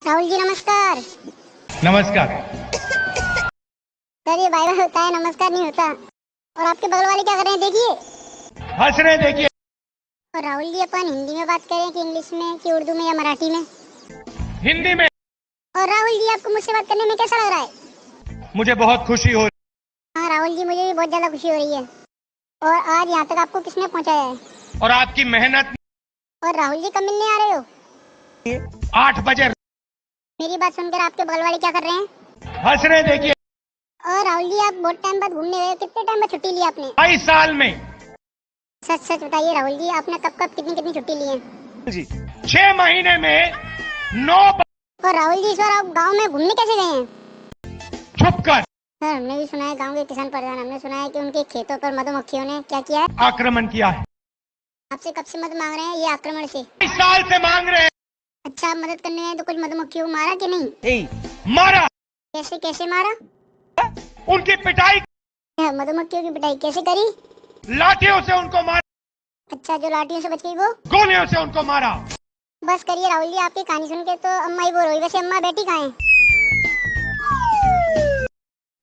राहुल जी नमस्कार। नमस्कार। सर ये बाय बाय होता है, नमस्कार नहीं होता। और आपके बगल वाले क्या कर रहे हैं देखिए। हंस रहे देखिए। और राहुल जी अपन हिंदी में बात करें कि इंग्लिश में कि उर्दू में या मराठी में? हिंदी में। और राहुल जी आपको मुझसे बात करने में कैसा लग रहा है? मुझे बहुत खुशी हो रही हाँ राहुल जी मुझे भी बहुत ज्यादा खुशी हो रही है। और आज यहाँ तक आपको किसने पहुँचाया है? और आपकी मेहनत। और राहुल जी कब मिलने आ रहे हो? 8 बजे। मेरी बात सुनकर आपके बगल वाले क्या कर रहे हैं? हंस रहे देखिए। और राहुल जी आप बहुत टाइम बाद घूमने गए, कितने टाइम बाद छुट्टी ली आपने? 22 साल में सच सच बताइए राहुल जी, आपने कब कब कितनी कितनी छुट्टी ली है? जी 6 महीने में 9 और राहुल जी इस बार आप गाँव में घूमने कैसे गए हैं? छुप कर सर हमने भी सुना है, गांव के किसान प्रधान, हमने सुना है कि उनके खेतों पर मधुमक्खियों ने क्या किया है? आक्रमण किया है। आपसे कब से मदद मांग रहे हैं ये आक्रमण से? 22 साल से मांग रहे हैं। अच्छा आप मदद करने आए तो कुछ मधुमक्खियों को मारा कि नहीं? मारा। कैसे कैसे मारा? उनकी पिटाई। मधुमक्खियों की पिटाई कैसे करी? लाठियों से उनको मारा। अच्छा जो लाठियों से बच गई वो? गोलियों से उनको मारा। बस करिए राहुल जी, आपकी कहानी सुन के तो अम्मा ही बोर हुई। वैसे अम्मा बेटी कहाँ है?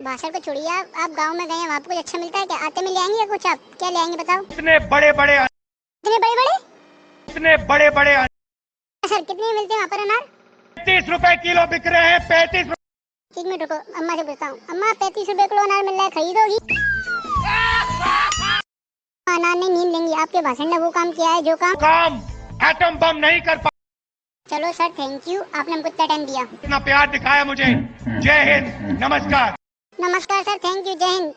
भाषण को छोड़िए, आप गांव में गए हैं, वहाँ पे कुछ अच्छा मिलता है क्या? आते में ले आएंगे या कुछ? आप क्या ले आएंगे बताओ? इतने बड़े बड़े इतने बड़े बड़े? इतने बड़े बड़े सर कितने में मिलते हैं वहाँ पर अनार? 35 रुपए किलो बिक रहे हैं। 35। एक मिनट रुको, अम्मा से पूछता हूँ। अम्मा 35 रुपए किलो अनार मिल रहा है, खरीदोगी? अनार नहीं नींद लेंगी। आपके भाषण ने वो काम किया है जो काम एटम बम नहीं कर पा। चलो सर थैंक यू, आपने हमको इतना टाइम दिया। इतना प्यार दिखाया मुझे। जय हिंद। नमस्कार। नमस्कार सर, थैंक यू, जय हिंद।